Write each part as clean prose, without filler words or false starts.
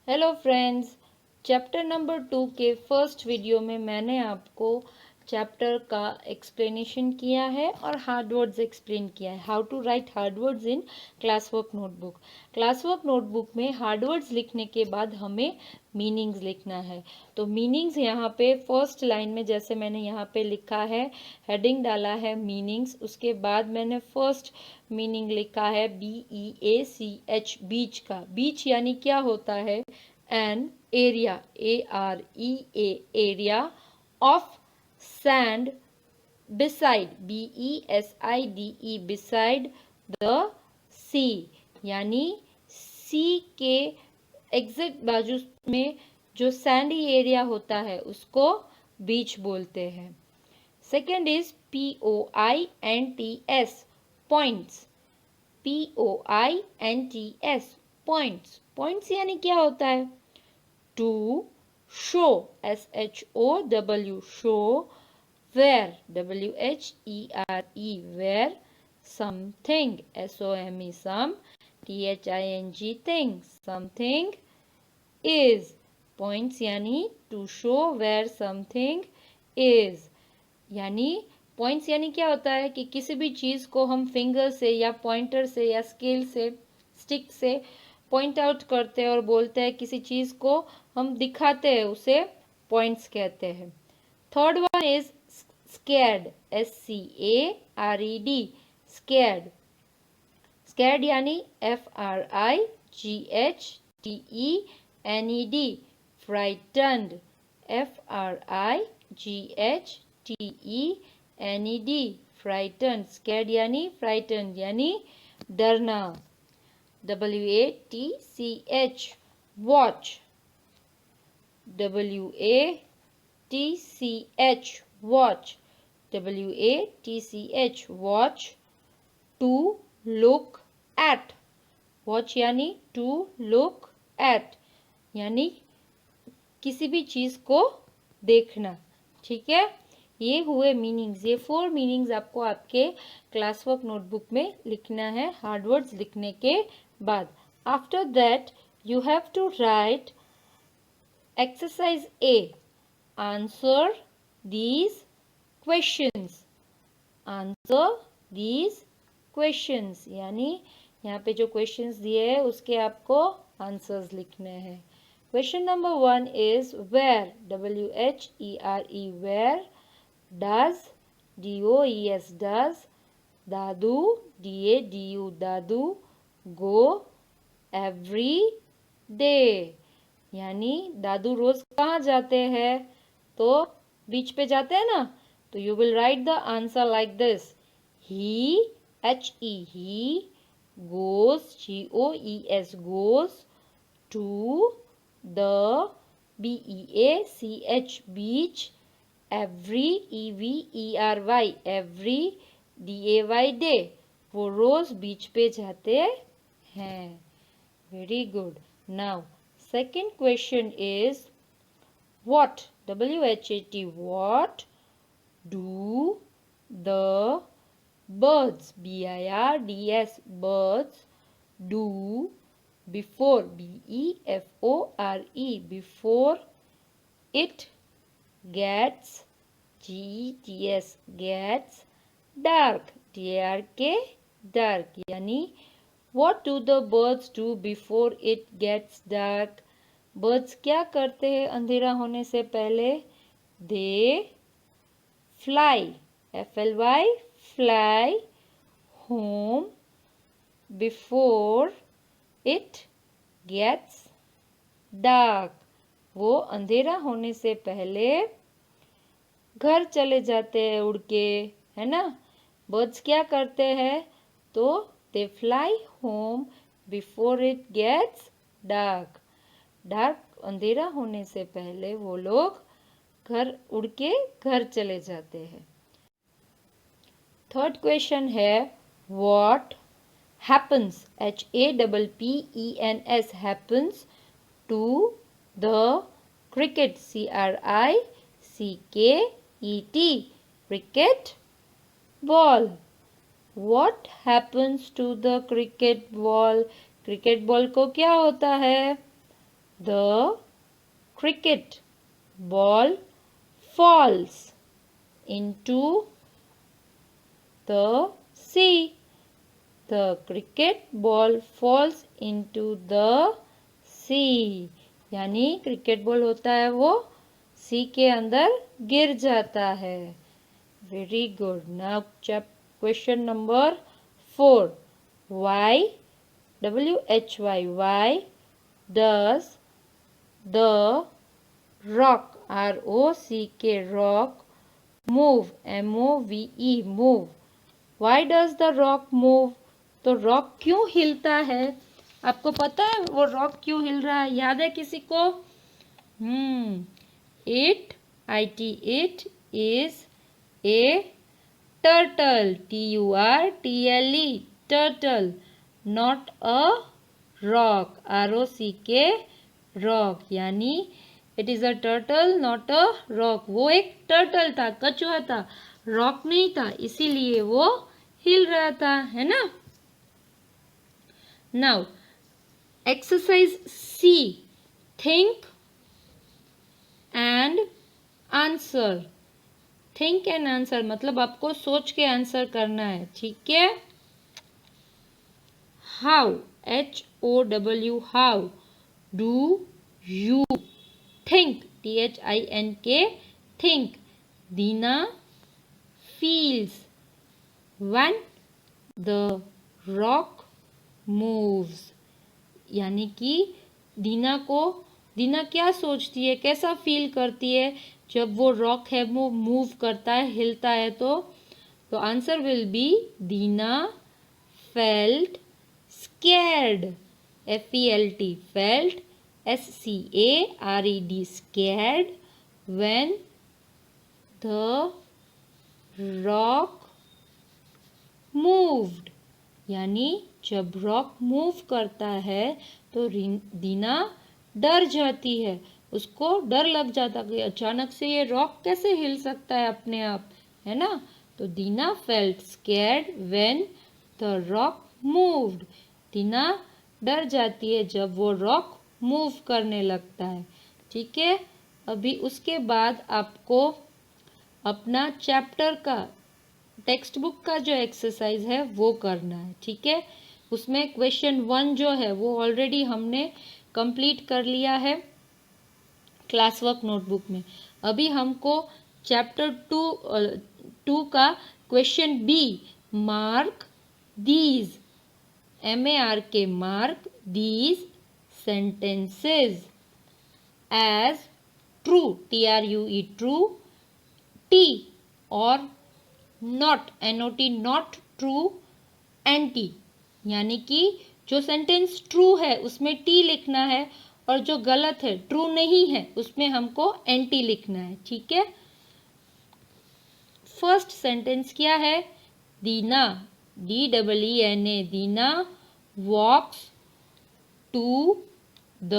Hello friends, chapter number 2 के first video में मैंने आपको चैप्टर का एक्सप्लेनेशन किया है और हार्ड वर्ड्स एक्सप्लेन किया है। How to write hard words in class work notebook. Class work notebook में हार्ड वर्ड्स लिखने के बाद हमें मीनिंग्स लिखना है। तो मीनिंग्स यहाँ पे फर्स्ट लाइन में जैसे मैंने यहाँ पे लिखा है, हेडिंग डाला है मीनिंग्स, उसके बाद मैंने फर्स्ट मीनिंग लिखा है BEACH, बीच का। बीच यानी क्या होता है? An area, AREA, area of sand beside, BESIDE, beside the sea, यानी सी के एग्जैक्ट बाजू में जो सैंडी एरिया होता है उसको बीच बोलते हैं। Second is POINTS, points. POINTS, points. Points यानी क्या होता है? To show, SHOW, show. where, WHERE, where something, SOME, some, THING, thing, something is, points यानी to show where something is, यानी पॉइंट्स यानी क्या होता है कि किसी भी चीज को हम फिंगर से या पॉइंटर से या स्केल से, स्टिक से पॉइंट आउट करते हैं और बोलते हैं, किसी चीज को हम दिखाते हैं, उसे पॉइंट्स कहते हैं। Third one is scared, SCARED, scared। scared यानी FRIGHTENED, frightened, FRIGHTENED, frightened। scared यानी frightened यानी डरना। WATCH, watch, WATCH, watch, WATCH, watch। to look at, watch यानी to look at, यानी किसी भी चीज को देखना। ठीक है, ये हुए मीनिंग्स। ये 4 मीनिंग्स आपको आपके क्लास वर्क नोटबुक में लिखना है हार्ड वर्ड्स लिखने के बाद। After that you have to write exercise A, answer these questions, answer these questions, यानी यहाँ पे जो क्वेश्चंस दिए हैं उसके आपको आंसर्स लिखने हैं। Question number 1 is where, WHERE, where does, DOES, does, Dadu, DADU, Dadu, go every day, यानी दादू रोज कहाँ जाते हैं? तो बीच पे जाते हैं ना, तो you will write the answer like this. He, he goes, GOES, goes to the, BEACH, beach, every, EVERY, every, DAY, day, वो रोज बीच पे जाते हैं। Very good. Now second question is what, WHAT, what do the birds, BIRDS, birds do before, BEFORE, before it gets, GETS, gets dark, DARK, dark, यानी what do the birds do before it gets dark? Birds क्या करते हैं अंधेरा होने से पहले? They fly, FLY, fly home before it gets dark, वो अंधेरा होने से पहले घर चले जाते हैं उड़ के, है ना। बर्ड्स क्या करते हैं? तो they fly home before it gets dark, dark, अंधेरा होने से पहले वो लोग घर उड़ के घर चले जाते हैं। थर्ड क्वेश्चन है what happens, HAPPENS, happens to the cricket, CRICKET, cricket ball. What happens to the cricket ball, cricket ball को क्या होता है? The cricket ball falls into the sea. The cricket ball falls into the sea. यानी cricket ball होता है वो सी के अंदर गिर जाता है. Very good. Now question number 4. Why why does the rock rock move move? Why does the rock move? तो रॉक क्यों हिलता है? आपको पता है वो रॉक क्यों हिल रहा है? याद है किसी को? It is a turtle, turtle, turtle, not a rock, rock, rock. यानी it is a turtle, not a rock. वो एक टर्टल था, कछुआ था, रॉक नहीं था, इसीलिए वो हिल रहा था, है ना? Now, exercise C. Think and answer. Think and answer मतलब आपको सोच के आंसर करना है, ठीक है? How HOW how do you think THINK think Dina feels when the rock moves. यानी कि दीना क्या सोचती है, कैसा फील करती है जब वो रॉक है वो मूव करता है, हिलता है? तो answer will be Dina felt scared, FELT felt SCARED scared when the rock moved. यानी जब रॉक मूव करता है तो दीना डर जाती है, उसको डर लग जाता कि अचानक से ये रॉक कैसे हिल सकता है अपने आप, है ना? तो Dina felt scared when the rock moved. Dina डर जाती है जब वो रॉक मूव करने लगता है, ठीक है? अभी उसके बाद आपको अपना चैप्टर का टेक्स्ट बुक का जो एक्सरसाइज है वो करना है, ठीक है? उसमें क्वेश्चन 1 जो है वो ऑलरेडी हमने कंप्लीट कर लिया है क्लास वर्क नोटबुक में. अभी हमको चैप्टर 2 का question B mark these MARK mark these sentences as true TRUE true T और not NOT not true NT. यानी कि जो सेंटेंस ट्रू है उसमें T लिखना है और जो गलत है ट्रू नहीं है उसमें हमको एंटी लिखना है, ठीक है? फर्स्ट सेंटेंस क्या है? Deena DEENA Deena walks to the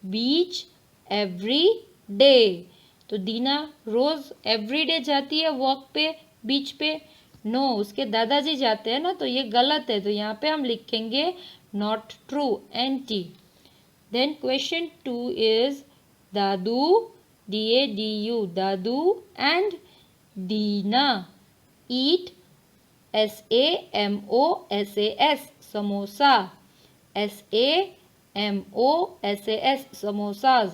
beach every day. तो दीना रोज एवरी डे जाती है वॉक पे, बीच पे? नो, उसके दादाजी जाते हैं ना, तो ये गलत है. तो यहाँ पे हम लिखेंगे not true anti. Then question 2 is Dadu, DADU, Dadu and Deena eat SAMOSAS, samosa, SAMOSAS, samosas.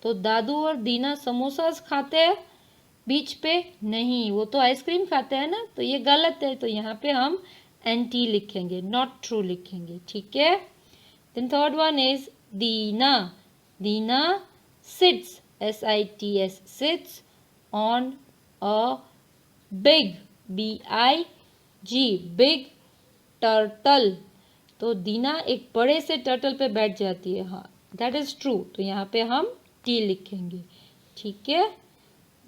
तो दादू और दीना समोसास खाते हैं बीच पे? नहीं, वो तो आइसक्रीम खाते हैं ना, तो ये गलत है. तो यहाँ पे हम एंटी लिखेंगे, नॉट ट्रू लिखेंगे, ठीक है? Then third one is Deena. Deena sits, SITS, sits on a big, BIG, big turtle. तो दीना एक बड़े से टर्टल पे बैठ जाती है. हाँ, that is true. तो यहाँ पे हम T लिखेंगे, ठीक है?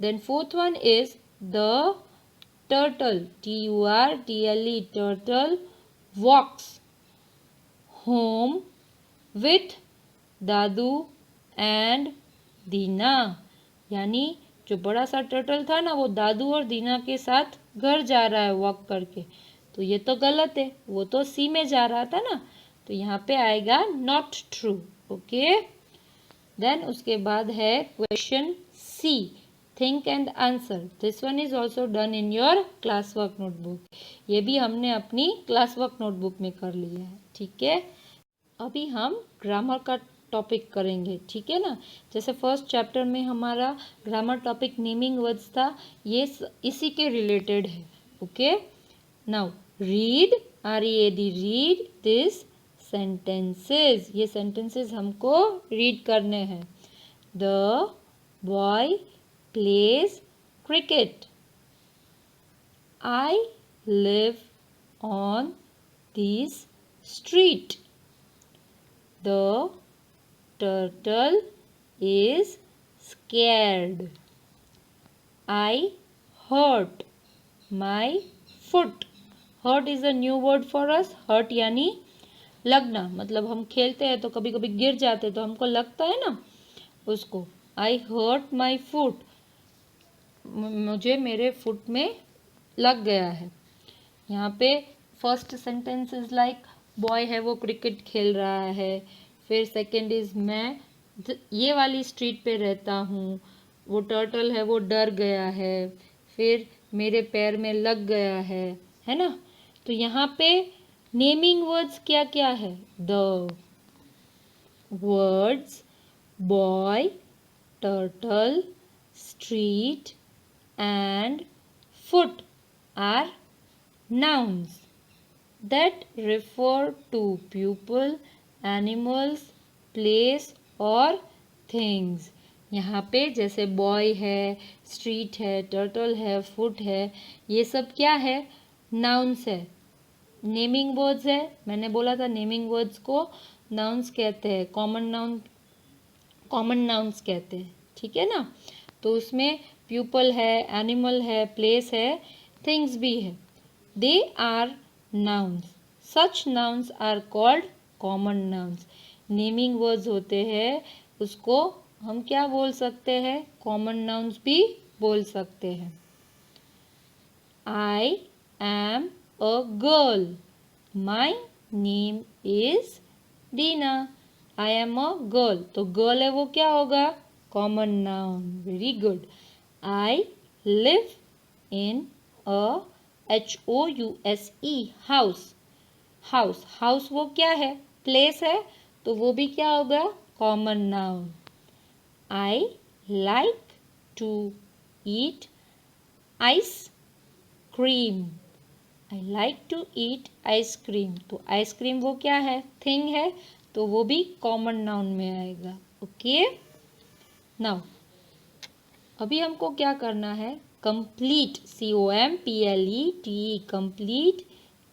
Then fourth one is the turtle, TURTLE, turtle walks home with Dadu and Dina. यानी जो बड़ा सा टर्टल था ना वो दादू और दीना के साथ घर जा रहा है वॉक करके. तो ये तो गलत है, वो तो सी में जा रहा था ना, तो यहाँ पे आएगा नॉट ट्रू. ओके, देन उसके बाद है question C, think and answer. This one is also done in your class work notebook. ये भी हमने अपनी क्लास वर्क नोटबुक में कर लिया है, ठीक है। अभी हम ग्रामर का टॉपिक करेंगे, ठीक है ना। जैसे फर्स्ट चैप्टर में हमारा ग्रामर टॉपिक नेमिंग वर्ड्स था, ये इसी के रिलेटेड है, okay. Now read, READ, read this sentences. ये सेंटेंसेस हमको रीड करने हैं। The boy pledge cricket. I live on this street. The turtle is scared. I hurt my foot. Hurt is a new word for us. Hurt यानी लगना, मतलब हम खेलते हैं तो कभी कभी गिर जाते तो हमको लगता है ना उसको। I hurt my foot. मुझे मेरे फुट में लग गया है। यहाँ पे first sentence is like boy है वो क्रिकेट खेल रहा है। फिर सेकंड इज मैं ये वाली स्ट्रीट पे रहता हूँ। वो टर्टल है वो डर गया है। फिर मेरे पैर में लग गया है ना। तो यहाँ पे नेमिंग वर्ड्स क्या क्या है? The words boy, turtle, street and foot are nouns that refer to people, animals, place और things। यहाँ पे जैसे बॉय है, स्ट्रीट है, टर्टल है, फुट है, ये सब क्या है? नाउन्स है, नेमिंग वर्ड्स है। मैंने बोला था नेमिंग वर्ड्स को नाउन्स कहते हैं, कॉमन नाउन्स कहते हैं, ठीक है ना। तो उसमें प्यूपल है, एनिमल है, प्लेस है, थिंग्स भी है। They are nouns. Such nouns are called common nouns. Naming words होते हैं, उसको हम क्या बोल सकते हैं? कॉमन नाउन्स भी बोल सकते हैं। I am a girl. My name is Dina. I am a girl, तो गर्ल है वो क्या होगा? Common noun. Very good. I live in a HOUSE house. House वो क्या है? प्लेस है, तो वो भी क्या होगा? Common noun. I like to eat ice cream. I like to eat ice cream. तो आइसक्रीम वो क्या है? थिंग है, तो वो भी कॉमन नाउन में आएगा, ओके। नाउ अभी हमको क्या करना है? Complete, COMPLET, complete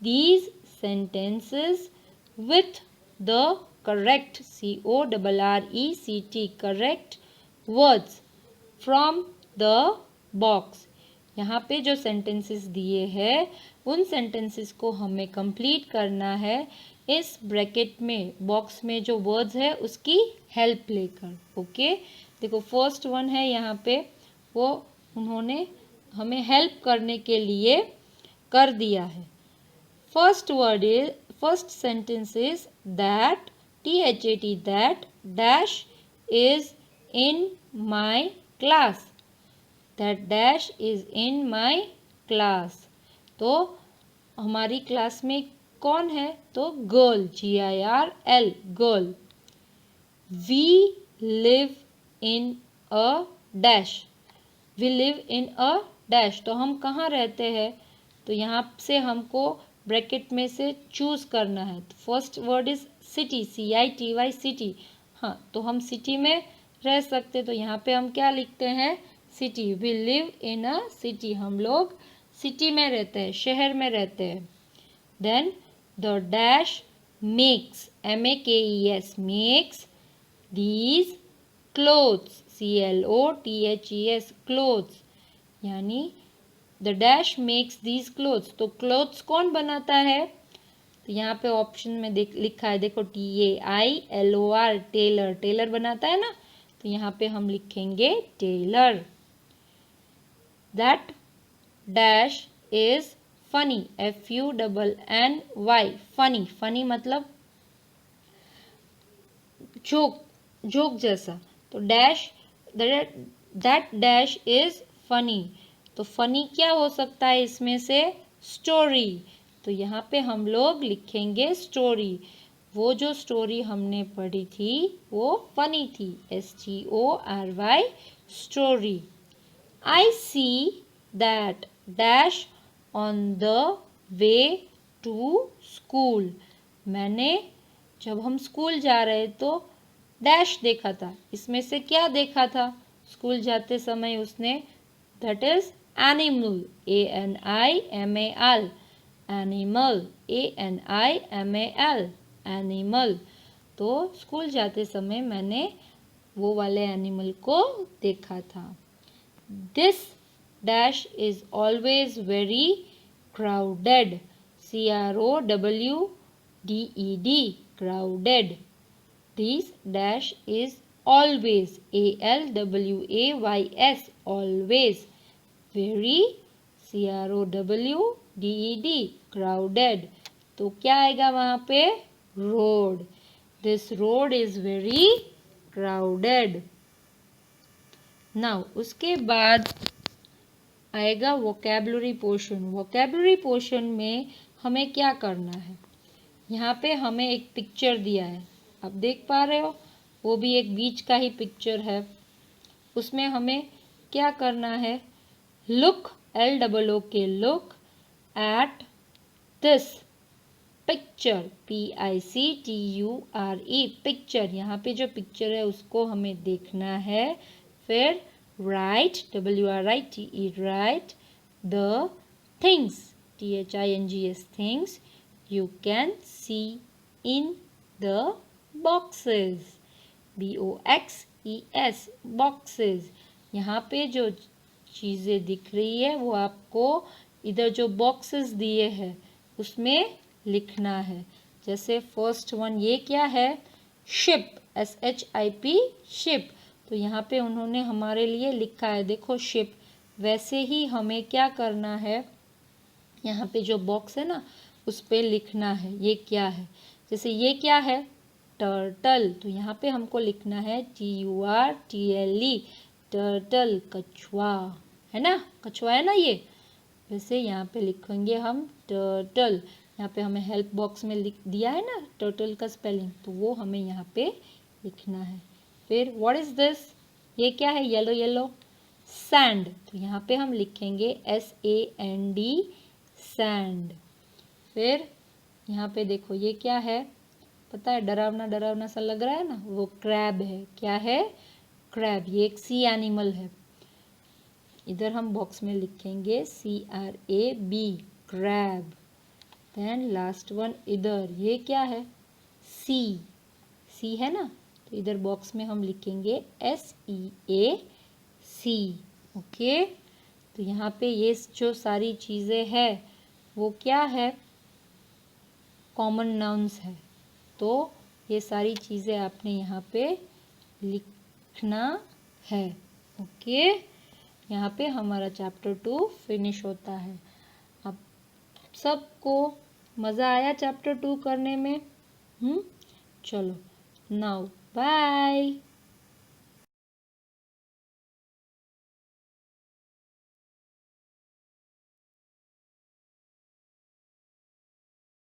these sentences with the correct, CORRECT, correct words from the box. यहाँ पे जो सेंटेंसेस दिए हैं उन सेंटेंसेस को हमें कंप्लीट करना है इस ब्रैकेट में, बॉक्स में जो वर्ड्स है उसकी हेल्प लेकर, ओके। देखो फर्स्ट वन है यहाँ पे, वो उन्होंने हमें हेल्प करने के लिए कर दिया है। First sentence is that, THAT, that dash is in my class. That dash is in my class. तो हमारी क्लास में कौन है? तो girl, GIRL, girl. We live in a dash. We live in a dash, तो हम कहाँ रहते हैं? तो यहाँ से हमको ब्रैकेट में से चूज करना है। तो first word is city, CITY, city. हाँ, तो हम सिटी में रह सकते, तो यहाँ पे हम क्या लिखते हैं? City. We live in a city, हम लोग सिटी में रहते हैं, शहर में रहते हैं। Then the dash makes, MAKES, makes these clothes, CLOTHES, clothes. यानी the dash makes these clothes, तो क्लोथ्स कौन बनाता है? तो यहाँ पे ऑप्शन में लिखा है, देखो TAILOR, टेलर, टेलर बनाता है ना, तो यहाँ पे हम लिखेंगे tailor. That dash is funny, FUNNY, funny. Funny मतलब जोक, जोक जैसा। तो dash, that dash is funny. तो फनी क्या हो सकता है इसमें से? स्टोरी। तो यहाँ पे हम लोग लिखेंगे स्टोरी। वो जो स्टोरी हमने पढ़ी थी वो फनी थी, STORY, story. I see that dash on the way to school. मैंने, जब हम स्कूल जा रहे तो डैश देखा था। इसमें से क्या देखा था स्कूल जाते समय उसने? That is animal, ANIMAL, animal, ANIMAL, animal. तो स्कूल जाते समय मैंने वो वाले एनिमल को देखा था। This dash is always very crowded, CROWDED, crowded. This dash is always, ALWAYS, always. Very, CROWDED, crowded. तो क्या आएगा वहाँ पे? Road. This road is very crowded. Now उसके बाद आएगा वोकैबुलरी पोर्शन। वोकैबुलरी पोर्शन में हमें क्या करना है? यहाँ पे हमें एक पिक्चर दिया है, आप देख पा रहे हो, वो भी एक बीच का ही पिक्चर है। उसमें हमें क्या करना है? Look, LOOK, look at this picture, PICTURE, picture. यहाँ पे जो पिक्चर है उसको हमें देखना है। फिर right, WRITE, right the things, THINGS, things you can see in the boxes, BOXES, boxes। यहाँ पे जो चीज़ें दिख रही है वो आपको इधर जो बॉक्सेस दिए हैं उसमें लिखना है। जैसे फर्स्ट वन ये क्या है? Ship, SHIP, ship. तो यहाँ पे उन्होंने हमारे लिए लिखा है, देखो शिप। वैसे ही हमें क्या करना है? यहाँ पे जो बॉक्स है ना उस पे लिखना है ये क्या है। जैसे ये क्या है? टर्टल। तो यहाँ पे हमको लिखना है TURTLE, टर्टल, कछुआ, है ना, कछुआ है ना ये। वैसे यहाँ पे लिखेंगे हम टर्टल। यहाँ पे हमें हेल्प बॉक्स में लिख दिया है ना टर्टल का स्पेलिंग, तो वो हमें यहाँ पे लिखना है। फिर व्हाट इज दिस? ये क्या है? Yellow yellow, sand. तो यहाँ पे हम लिखेंगे SAND, सैंड। फिर यहाँ पे देखो ये क्या है? पता है, डरावना डरावना सा लग रहा है ना, वो क्रैब है। क्या है? क्रैब। ये एक सी एनिमल है। इधर हम बॉक्स में लिखेंगे CRAB, crab. Then last one इधर, ये क्या है? सी, सी है ना, तो इधर बॉक्स में हम लिखेंगे SEAC, ओके। तो यहाँ पे ये जो सारी चीज़ें हैं वो क्या है? कॉमन नाउन्स है। तो ये सारी चीज़ें आपने यहाँ पे लिखना है, ओके। यहाँ पे हमारा चैप्टर 2 फिनिश होता है। अब सबको मज़ा आया चैप्टर 2 करने में? चलो, नाउ बाय।